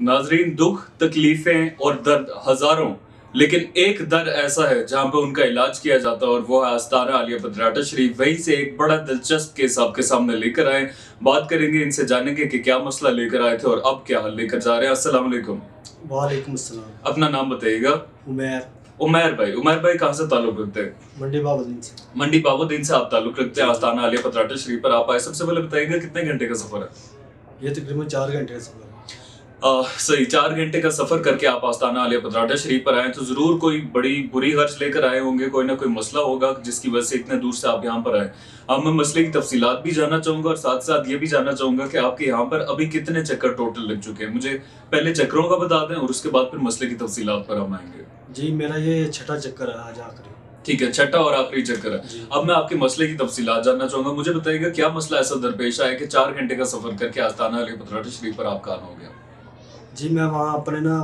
नाजरीन, दुख, तकलीफें और दर्द हजारों, लेकिन एक दर ऐसा है जहां पे उनका इलाज किया जाता है और वो है आस्ताना आलिया पदराटा शरीफ। वहीं से एक बड़ा दिलचस्प केस आपके सामने लेकर आए। बात करेंगे, इनसे जानेंगे कि क्या मसला लेकर आए थे और अब क्या हल लेकर जा रहे हैं। अस्सलाम वालेकुम। वालेकुम अस्सलाम। अपना नाम बताइएगा। उमैर। उमैर भाई कहाँ से ताल्लुक रखते हैं? मंडी बाबुद्दीन से। मंडी बाबुद्दीन से आप ताल्लुक रखते हैं। आस्ताना आलिया पदराटा शरीफ पर आप आए। सबसे पहले बताइएगा कितने घंटे का सफर है? ये तकरीबन 4 घंटे का सफर है। सही, 4 घंटे का सफर करके आप आस्ताना आलिया पदराटा शरीफ पर आए तो जरूर कोई बड़ी बुरी गर्ज लेकर आए होंगे। कोई ना कोई मसला होगा जिसकी वजह से इतने दूर से आप यहाँ पर आए। अब मैं मसले की तफसीलात भी जानना चाहूंगा और साथ साथ ये भी जानना चाहूंगा कि आपके यहाँ पर अभी कितने चक्कर टोटल लग चुके हैं। मुझे पहले चक्करों का बता दें और उसके बाद फिर मसले की तफसीलात पर हम आएंगे। जी, मेरा ये छठा चक्कर है आज आखिरी। ठीक है, छठा और आखिरी चक्कर है। अब मैं आपके मसले की तफसीलात जानना चाहूंगा। मुझे बताइएगा क्या मसला ऐसा दरपेश आया कि 4 घंटे का सफर करके आस्ताना आलिया पदराटा शरीफ पर आपका आना हो गया? जी, मैं वहाँ अपने ना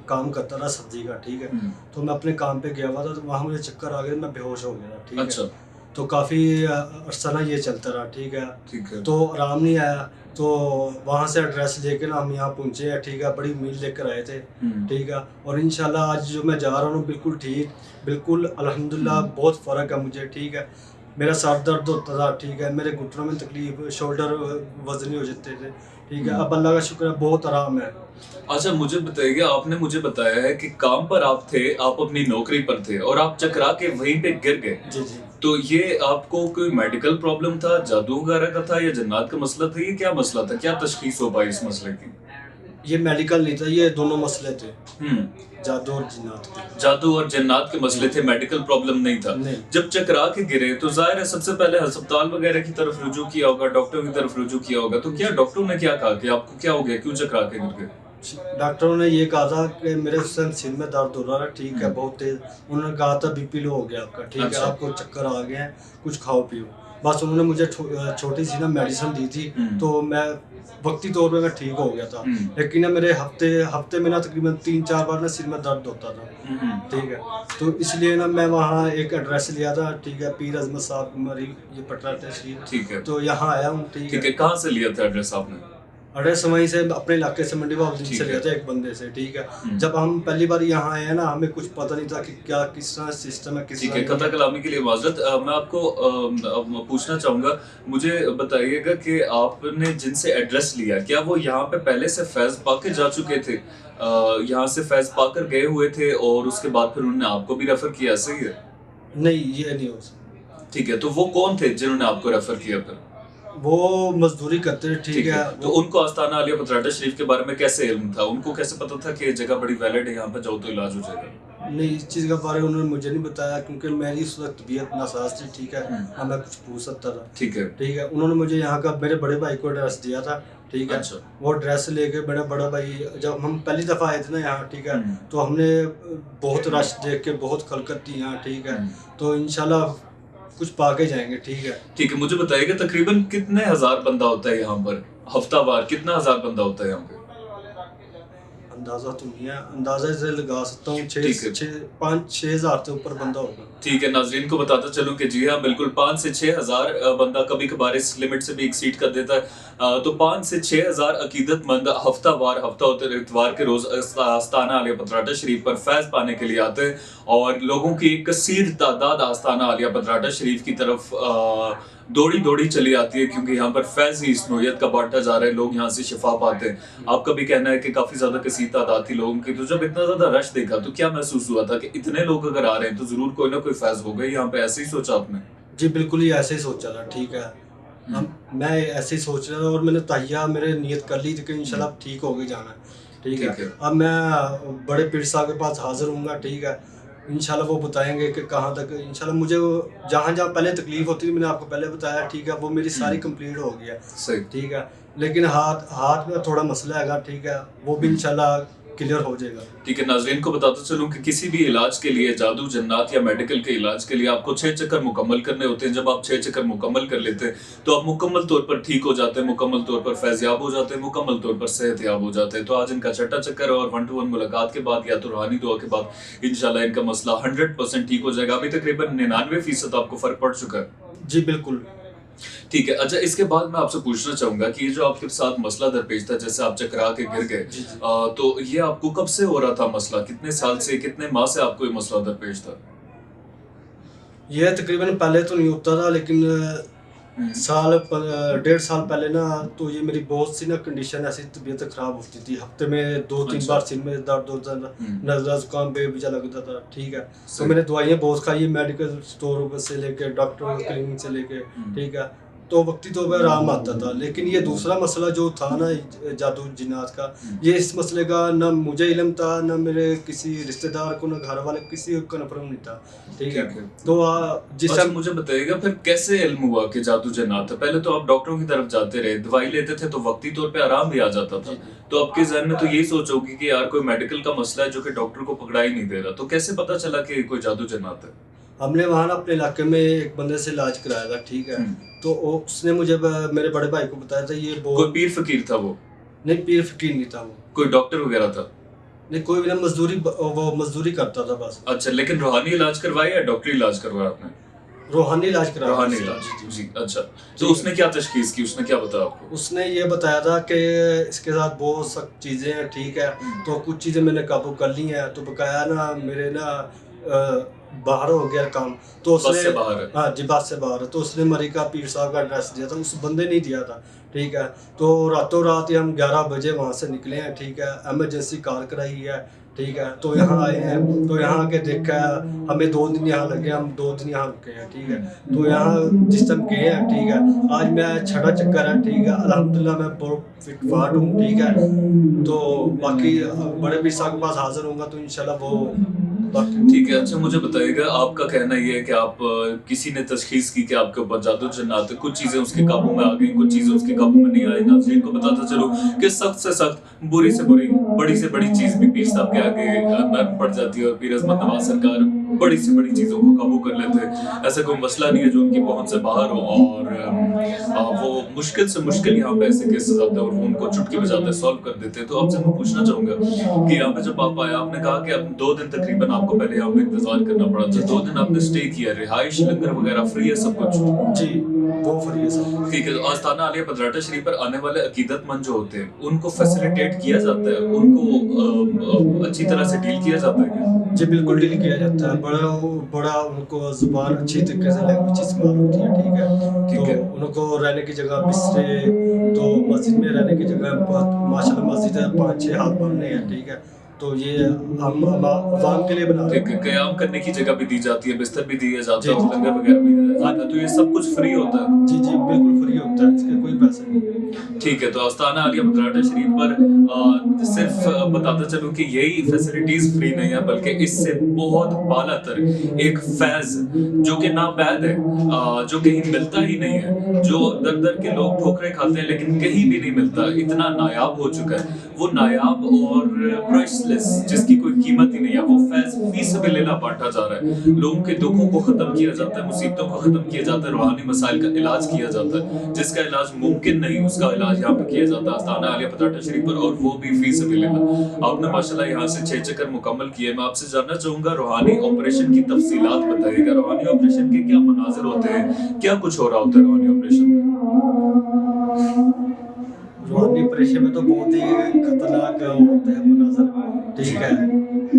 काम करता था सब्जी का, ठीक है। तो मैं अपने काम पे गया हुआ था, तो वहाँ मुझे चक्कर आ गया, मैं बेहोश हो गया था, ठीक है। अच्छा। तो काफ़ी अरसा ना ये चलता रहा, ठीक है। तो आराम नहीं आया, तो वहाँ से एड्रेस लेके ना हम यहाँ पहुँचे हैं, ठीक है। बड़ी उम्मीद लेकर आए थे, ठीक है। और इंशाल्लाह आज जो मैं जा रहा हूँ बिल्कुल ठीक, बिल्कुल अल्हम्दुलिल्लाह बहुत फ़र्क है मुझे, ठीक है। मेरा सर दर्द होता था, ठीक है। मेरे घुटनों में तकलीफ, शोल्डर वजनी हो जाते थे, ठीक है। अब अल्लाह का शुक्र है, बहुत आराम है। अच्छा, मुझे बताइए, आपने मुझे बताया है कि काम पर आप थे, आप अपनी नौकरी पर थे और आप चकरा के वहीं पे गिर गए। जी जी। तो ये आपको कोई मेडिकल प्रॉब्लम था, जादू वगैरह का था या जन्नत का मसला था? ये क्या मसला था? क्या तशखीस हो पाई इस मसले की? ये मेडिकल नहीं था, ये दोनों मसले थे, जादू और जिन्नात के। जादू और जन्नत के मसले थे, मेडिकल प्रॉब्लम नहीं था। नहीं। जब चकरा के गिरे तो जाहिर है सबसे पहले अस्पताल वगैरह की तरफ रुजू किया होगा, डॉक्टर की तरफ रुजू किया होगा। तो क्या डॉक्टरों ने क्या कहा कि आपको क्या हो गया, क्यों चकरा के गिर गए? डॉक्टरों ने ये कहा था कि मेरे उस टाइम सिर में दर्द हो रहा है, ठीक है, बहुत तेज। उन्होंने कहा था बीपी लो हो गया आपका, ठीक है, आपको चक्कर आ गए हैं, कुछ खाओ पियो। बस उन्होंने मुझे छोटी सी ना मेडिसिन दी थी, तो मैं वक्ती तौर पे मैं ठीक हो गया था। लेकिन ना मेरे हफ्ते में ना तकरीबन 3-4 बार ना सिर में दर्द होता था, ठीक है। तो इसलिए ना मैं वहाँ एक एड्रेस लिया था, ठीक है, पीर अजमत साहब मरी, ये पटराटा शरीफ, ठीक है। तो यहाँ आया हूँ, ठीक है। कहाँ से लिया था एड्रेस आपने? एड्रेस वहीं से अपने इलाके से मंडी बाबुद्दीन से लिया था एक बंदे से, ठीक है। जब हम पहली बार यहाँ आए हैं ना, हमें कुछ पता नहीं था कि क्या किस तरह सिस्टम है, किस ठीक है, कथा कलामी के लिए माजरत। मैं आपको पूछना चाहूंगा, मुझे बताइएगा कि आपने जिनसे एड्रेस लिया, क्या वो यहाँ पे पहले से फैज पाके जा चुके थे? यहाँ से फैज पाकर गए हुए थे और उसके बाद फिर उन्होंने आपको भी रेफर किया, सही है? नहीं, ये नहीं हो सकता। ठीक है, तो वो कौन थे जिन्होंने आपको रेफर किया फिर? वो मजदूरी करते थे, ठीक है। तो उनको आस्ताना आलिया पदराटा शरीफ के बारे में कैसे इल्म था? उनको कैसे पता था कि ये जगह बड़ी वैलिड है, यहाँ पे जाओ तो इलाज हो जाएगा? नहीं, इस चीज़ के बारे में उन्होंने मुझे नहीं बताया, क्योंकि मेरी उस वक्त तबीयत नासाज थी, ठीक है, ना मैं कुछ पूछ सकता था, ठीक है। ठीक है। उन्होंने मुझे यहाँ का मेरे बड़े भाई को एड्रेस दिया था, ठीक है। अच्छा। वो एड्रेस लेके मेरा बड़ा भाई, जब हम पहली दफ़ा आए थे ना यहाँ, ठीक है, तो हमने बहुत रश देख के बहुत खलकत थी यहाँ, ठीक है। तो इंशाल्लाह कुछ पाके जाएंगे, ठीक है। ठीक है, मुझे बताइएगा तकरीबन कितने हजार बंदा होता है यहाँ पर? हफ्तावार कितना हजार बंदा होता है यहाँ पे? अंदाजा तो नहीं है, अंदाजा से लगा सकता हूँ 5-6 हज़ार से ऊपर बंदा होगा। ठीक है, नाजरीन को बताता चलूं कि जी हाँ, बिल्कुल 5 से 6 हजार बंदा कभी कभार इस लिमिट से भी एक्सीड कर देता है। तो 5 से 6 हजार अकीदतमंद हफ्ता होते इतवार के रोज आस्ताना आलिया पदराटा शरीफ पर फैज पाने के लिए आते हैं और लोगों की एक कसीर तादाद आस्ताना आलिया पदराटा शरीफ की तरफ दौड़ी चली आती है, क्योंकि यहाँ पर फैज ही इस नोयत का बांटा जा रहा है। लोग यहाँ से शिफा पाते हैं। आपका भी कहना है कि काफी ज्यादा कसीर तादाद थी लोगों की। तो जब इतना ज्यादा रश देखा तो क्या महसूस हुआ था कि इतने लोग अगर आ रहे हैं तो जरूर कोई ना कोई फैज हो गई यहाँ पे? ऐसे ही सोचा आपने? जी बिल्कुल ही ऐसे ही सोचा था, ठीक है। मैं ऐसे ही सोच रहा था और मैंने तहिया मेरे नियत कर ली थी कि इंशाल्लाह ठीक हो गई जाना है, ठीक है। अब मैं बड़े पीर साहब के पास हाजिर हूँगा, ठीक है। इंशाल्लाह वो बताएंगे कि कहाँ तक, इंशाल्लाह मुझे जहाँ जहाँ पहले तकलीफ होती थी, मैंने आपको पहले बताया, ठीक है, वो मेरी सारी कंप्लीट हो गई है, सही, ठीक है। लेकिन हाथ में थोड़ा मसला है, ठीक है, वो भी इंशाल्लाह क्लियर हो जाएगा। ठीक है, नाजरीन को बताता चलूं कि किसी भी इलाज के लिए, जादू जन्नत या मेडिकल के इलाज के लिए आपको 6 चक्कर मुकम्मल करने होते हैं। जब आप 6 चक्कर मुकम्मल कर लेते हैं तो आप मुकम्मल तौर पर ठीक हो जाते हैं, मुकम्मल तौर पर फैज़याब हो जाते हैं, मुकम्मल तौर पर सेहतयाब हो जाते हैं। तो आज इनका छठा चक्कर और 1-to-1 मुलाकात के बाद या तो रूहानी दुआ के बाद इंशाल्लाह इनका मसला 100% ठीक हो जाएगा। अभी तकरीबन 99% आपको फर्क पड़ चुका है। जी बिल्कुल। ठीक है। अच्छा, इसके बाद मैं आपसे पूछना चाहूँगा कि ये जो आपके साथ मसला दरपेश था, जैसे आप चकरा के गिर गए, जी, जी। तो ये आपको कब से हो रहा था मसला? कितने साल से, कितने माह से आपको ये मसला दरपेश था? ये तकरीबन पहले तो नहीं होता था, लेकिन हुँ, डेढ़ साल पहले ना, तो ये मेरी बहुत सी ना कंडीशन ऐसी तबीयत ख़राब होती थी। हफ्ते में 2-3 अच्छा। बार सिर में दर्द होता था, हुँ, नज़ला ज़ुकाम बेवजह लगता था, ठीक है। तो सही। मैंने दवाइयाँ बहुत खाई है, मेडिकल स्टोर से लेके, डॉक्टर क्लिनिक से लेके, हुँ, ठीक है। तो वक़्ती तौर पे आराम आता था, लेकिन ये दूसरा मसला जो था ना, जादू जिन्नात का, हुँ। ये इस मसले का ना मुझे इल्म था, ना मेरे किसी रिश्तेदार को, ना घर वाले, किसी को कन्फर्म नहीं था, ठीक है। ठीक है। तो जिस अच्छा, टाइम मुझे बताइएगा फिर कैसे इल्म हुआ कि जादू जन्नात है? पहले तो आप डॉक्टरों की तरफ जाते रहे, दवाई लेते थे तो वक़्ती तौर पे आराम भी आ जाता जी, था। जी। तो आपके ज़हन में तो यही सोच होगी कि यार कोई मेडिकल का मसला है जो कि डॉक्टर को पकड़ा ही नहीं दे रहा। तो कैसे पता चला कि कोई जादू जन्नात है? हमने वहाँ ना अपने इलाके में एक बंदे से इलाज कराया था, ठीक है। हुँ। तो उसने मुझे मेरे बड़े भाई को बताया था, ये कोई बहुत पीर फ़कीर था वो? नहीं, पीर फकीर नहीं था वो। कोई डॉक्टर वगैरह था? नहीं, कोई भी ना, वो मजदूरी करता था बस। अच्छा, लेकिन रूहानी इलाज करवाया या डॉक्टरी इलाज करवाया आपने? रूहानी इलाज कराया था रूहानी उससे। इलाज। जी, जी। जी, अच्छा। तो ठीक उसने है। क्या तशख़ीस की? उसने क्या बताया आपको? उसने ये बताया था कि इसके साथ बहुत सख्त चीज़ें हैं, ठीक है। हुँ। तो कुछ चीज़ें मैंने काबू कर ली हैं, तो बकाया ना मेरे ना बाहर हो गया काम। तो बस उसने, से बाहर है। हाँ जी, बात से बाहर है। तो उसने मलिका पीर साहब का एड्रेस दिया था, उस बंदे ने दिया था, ठीक है। तो रातों रात ही हम 11 बजे वहाँ से निकले हैं, ठीक है। इमरजेंसी कार कराई है, ठीक है। तो यहाँ आए हैं, तो यहाँ आके देखा है, हमें 2 दिन यहाँ लगे, हम 2 दिन यहाँ रुके हैं, ठीक है। हुँ। तो यहाँ जिस टाइम गए हैं, ठीक है, आज मैं छठा चक्कर है, ठीक है। अल्हम्दुलिल्लाह मैं बहुत फिट फाट हूँ, ठीक है। तो बाकी बड़े पीर साहब के पास हाज़िर होऊँगा तो इंशाल्लाह वो बाकी ठीक है। अच्छा, मुझे बताइएगा, आपका कहना ये है कि आप किसी ने तशख़ीस की कि आपके ऊपर जादू जन्नात है, कुछ चीज़ें उसके काबू में आ गई, कुछ चीज़ें उसके काबू में नहीं आई। नाज़रीन को बताता चलूँ कि सख्त से सख्त, बुरी से बुरी, बड़ी से बड़ी चीज़ भी पीर साहब के आगे नर्म पड़ जाती है और पीर अज़मत नवाज़ सरकार बड़ी से बड़ी चीज़ों को काबू कर लेते हैं। ऐसा कोई मसला नहीं है जो उनकी पहुँच से बाहर हो, और वो मुश्किल से मुश्किल यहाँ पे ऐसे केसेज़ आते हैं और वो उनको चुटकी बजाते सॉल्व कर देते हैं। तो आपसे मैं पूछना चाहूँगा कि यहाँ पे जब आप आए, आपने कहा कि अब 2 दिन तकरीबन आपको पहले यहाँ पे इंतज़ार करना पड़ा जी, था। जी। 2 दिन आपने स्टे किया, रिहाइश, लंगर वगैरह फ्री है सब कुछ? जी, वो फ्री है सब। ठीक है। तो आस्ताना आलिया पदराटा शरीफ पर आने वाले अकीदतमंद जो होते हैं, उनको फैसिलिटेट किया जाता है? उनको अच्छी तरह से डील किया जाता है क्या? जी, बिल्कुल डील किया जाता है। बड़ा उनको ज़ुबान अच्छी तरीके से लैंग्वेज इस्तेमाल होती है, ठीक है। तो ठीक है। उनको रहने की जगह बिस्तरे, तो मस्जिद में रहने की जगह बहुत माशाल्लाह मस्जिद है, 5-6 हाथ बनने हैं, ठीक है। तो ये हम अवाम के लिए बना रहे ठीक है, हैं। क़याम करने की जगह भी दी जाती है, बिस्तर भी दिया जाता जी, है जी, और जी। लंगर वगैरह भी दिया हाँ जाता है। तो जी। ये सब कुछ फ्री होता है? जी, जी, बिल्कुल फ्री होता है, इसके कोई पैसे नहीं है। ठीक है। तो आस्ताना आलिया पदराटा शरीफ पर सिर्फ बताता चलूँ कि यही फैसिलिटीज़ फ्री नहीं है, बल्कि इससे बहुत बालातर एक फैज़ जो कि नापैद है, जो कहीं मिलता ही नहीं है, जो दर-दर के लोग ठोकरें खाते हैं लेकिन कहीं भी नहीं मिलता, इतना नायाब हो चुका है। वो नायाब और प्राइसलेस, जिसकी कोई कीमत ही नहीं है, वो फैज़ फ़ी सबिलिल्लाह बाँटा जा रहा है। लोगों के दुखों को ख़त्म किया जाता है, मुसीबतों को ख़त्म किया जाता है, रूहानी मसाइल का इलाज किया जाता है। जिसका इलाज मुमकिन नहीं, उसका इलाज यहाँ पे किया जाता है आस्ताना आलिया पदराटा शरीफ पर, और वो भी फ़ी सबिलिल्लाह। आपने माशाल्लाह यहाँ से 6 चक्कर मुकम्मल किए। मैं आपसे जानना चाहूँगा, रूहानी ऑपरेशन की तफ़सीलात बताइएगा। रूहानी ऑपरेशन के क्या मनाज़िर होते हैं? क्या कुछ हो रहा होता है रूहानी ऑपरेशन में? रूहानी ऑपरेशन में तो बहुत ही खतरनाक होते हैं मनाज़र, ठीक है।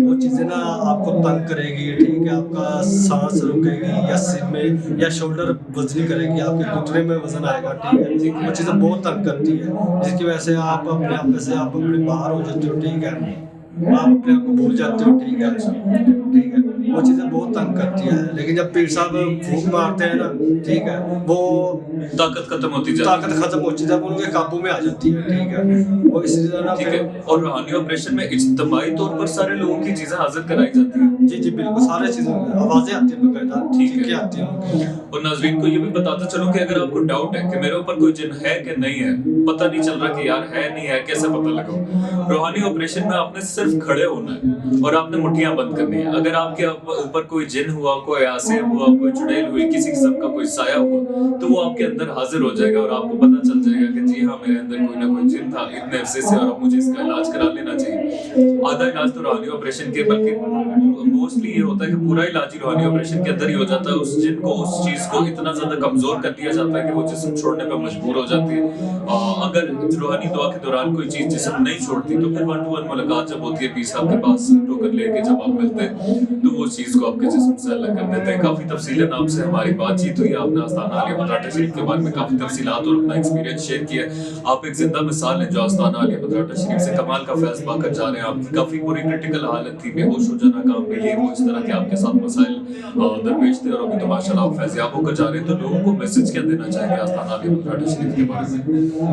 वो चीज़ें ना आपको तंग करेगी, ठीक है। आपका साँस रुकेगी, या सिर में या शोल्डर वज़नी करेगी, आपके घुटने में वज़न आएगा, ठीक है। ठीक वो है। चीज़ें बहुत तंग करती है, जिसकी वजह से आप अपने आप में से आप अपने बाहर हो जाते हो, ठीक है। आप अपने आप को भूल जाते हो, ठीक है, ठीक है। वो चीज़ें बहुत तंग करती है, लेकिन जब पीर साहब फूँक मारते हैं ना, ठीक है, वो ताकत खत्म होती जाती ताकत है। खत्म होती है, जब उनके काबू में आ जाती है, ठीक है। वो इसी तरह ना ठीक फिर है। और रूहानी ऑपरेशन में इज्तिमाई तौर पर सारे लोगों की चीज़ें हाज़िर कराई जाती हैं? जी, जी, बिल्कुल सारे चीज़ों में आवाज़ें आती हैं बकायदा, ठीक है। चीखें आती हैं उनकी। और नाज़रीन को ये भी बताता चलूँ कि अगर आपको डाउट है कि मेरे ऊपर कोई जिन है कि नहीं है, पता नहीं चल रहा कि यार है नहीं है, कैसे पता लगाऊँ? रूहानी ऑपरेशन में आपने सिर्फ खड़े होना है और आपने मुट्ठियाँ बंद करनी है। अगर आपके ऊपर कोई जिन हुआ, कोई आसेब हुआ, कोई चुड़ैल हुई, किसी किस्म का कोई साया हुआ, तो वो आपके अंदर हाज़िर हो जाएगा और आपको पता चल जाएगा कि जी हाँ, मेरे अंदर कोई ना कोई जिन था इतने अरसे से और अब मुझे इसका इलाज करा लेना चाहिए। आधा इलाज तो रूहानी ऑपरेशन के, बल्कि मोस्टली ये होता है कि पूरा इलाज ही रूहानी ऑपरेशन के अंदर ही हो जाता है। उस जिनको उस चीज को इतना ज्यादा कमजोर कर दिया जाता है कि वो जिस्म छोड़ने पर मजबूर हो जाती है। अगर रूहानी दुआ के दौरान कोई चीज जिस्म नहीं छोड़ती तो फिर 1-to-1 मुलाकात जब होती है पीर साहब के पास टोकन लेके जब आप मिलते हैं तो वो चीज को आपके जिस्म से अलग कर देते हैं। काफी तफसीलन आपसे हमारी बातचीत हुई, आपने आस्ताना आलिया पतराटा शरीफ के बारे में काफी तफसीलात और अपना एक्सपीरियंस शेयर किया। आप एक जिंदा मिसाल हैं जो आस्ताना आलिया पतराटा शरीफ से कमाल का फैज़ पाकर जा रहे हैं। आपकी काफी बुरी क्रिटिकल हालत थी, बेहोश हो जाना काम में, ये वो इस तरह के आपके साथ मसाइल दरपेश थे और अभी तो माशाल्लाह आप फैज़याब होकर जा रहे हैं। तो लोगों को मैसेज क्या देना चाहेंगे आस्ताना आलिया पतराटा शरीफ के बारे में?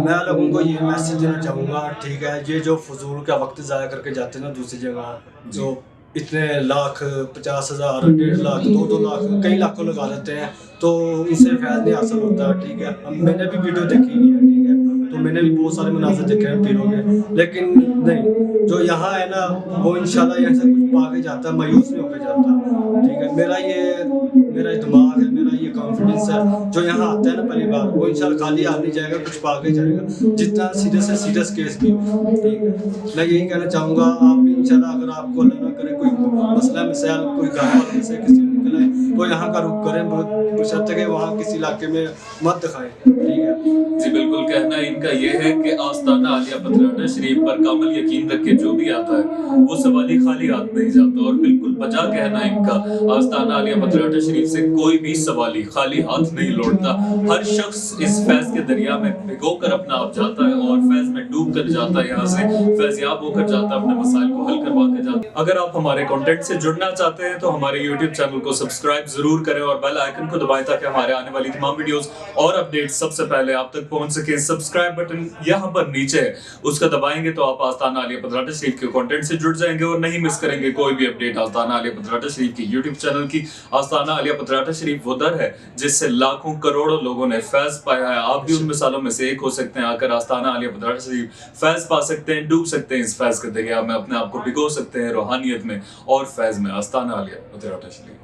मैं लोगों को ये मैसेज देना चाहूँगा, ठीक है, ये जो फजूल का वक्त ज़ाया करके जाते हैं ना दूसरी जगह, जो इतने लाख 50,000 1.5 लाख 2-2 लाख कई लाखों लगा देते हैं तो उनसे फैज़ नहीं हासिल होता। ठीक है, अब मैंने भी वीडियो देखी है, ठीक है, तो मैंने भी बहुत सारे मनाज़िर देखे हैं पीरों के, लेकिन नहीं, जो यहाँ है ना वो इंशाल्लाह यहाँ से कुछ पा के जाता है, मायूस नहीं होकर जाता। ठीक है, मेरा दिमाग है, मेरा ये कॉन्फिडेंस है, जो यहाँ आता है ना पहली बार वो इंशाल्लाह खाली हाथ नहीं जाएगा, कुछ पा के जाएगा, जितना सीरियस से सीरियस केस भी हो। ठीक है, मैं यही कहना चाहूँगा, आप भी इंशाल्लाह अगर आपको अल्लाह ना करे कोई मसला मिसाल कोई घर वाले से किसी को निकले तो यहाँ का रुख करें, बशर्ते कि वहाँ किसी इलाके में मत दिखाएं। ठीक है जी बिल्कुल, कहना इनका ये है कि आस्ताना आलिया पतराटा शरीफ पर कामिल यकीन रख के जो भी आता है वो सवाली खाली हाथ नहीं जाता, और बिल्कुल बजा कहना इनका, आस्ताना आलिया पतराटा शरीफ से कोई भी सवाली खाली हाथ नहीं लौटता। हर शख्स इस फैज के दरिया में भिगो कर अपना आप जाता है और फैज में डूब कर जाता है, यहाँ से फैजियाब होकर जाता है, अपने मसाइल को हल करवा के जाता है। अगर आप हमारे कंटेंट से जुड़ना चाहते हैं तो हमारे यूट्यूब चैनल को सब्सक्राइब जरूर करें और बेल आइकन को दबाएं ताकि हमारे आने वाली तमाम वीडियोस और अपडेट सबसे पहले आप तक पहुंच सके। सब्सक्राइब बटन यहाँ पर नीचे है, उसका दबाएंगे तो आप आस्ताना आलिया पतराटा शरीफ के कंटेंट से जुड़ जाएंगे और नहीं मिस करेंगे कोई भी अपडेट आस्ताना आलिया पतराटा शरीफ की यूट्यूब चैनल की। आस्ताना आलिया पतराटा शरीफ वो दर है जिससे लाखों करोड़ों लोगों ने फैज पाया है। आप भी उन मिसालों में से एक हो सकते हैं। आकर आस्ताना आलिया पतराटा शरीफ फैज पा सकते हैं, डूब सकते हैं इस फैज के दरिया में, अपने आप को भिगो सकते हैं रूहानियत में और फैज में। आस्ताना आलिया पतराटा शरीफ।